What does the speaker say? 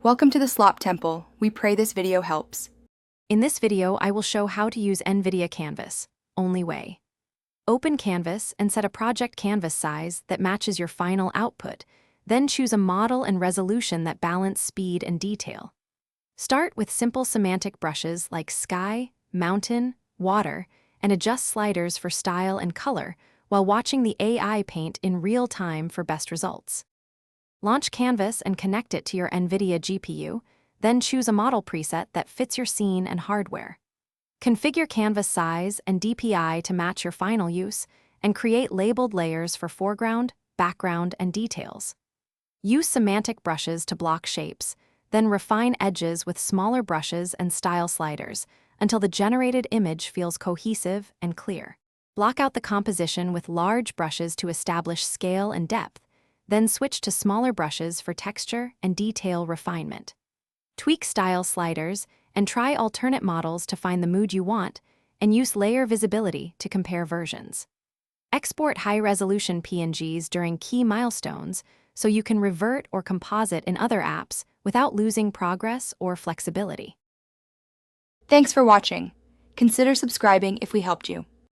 Welcome to the Slop Temple. We pray this video helps. In this video, I will show how to use Nvidia Canvas, only way. Open Canvas and set a project canvas size that matches your final output, then choose a model and resolution that balance speed and detail. Start with simple semantic brushes like sky, mountain, water, and adjust sliders for style and color while watching the AI paint in real time for best results. Launch Canvas and connect it to your Nvidia GPU, then choose a model preset that fits your scene and hardware. Configure canvas size and DPI to match your final use, and create labeled layers for foreground, background, and details. Use semantic brushes to block shapes, then refine edges with smaller brushes and style sliders until the generated image feels cohesive and clear. Block out the composition with large brushes to establish scale and depth, then switch to smaller brushes for texture and detail refinement. Tweak style sliders and try alternate models to find the mood you want, and use layer visibility to compare versions. Export high-resolution PNGs during key milestones so you can revert or composite in other apps without losing progress or flexibility. Thanks for watching. Consider subscribing if we helped you.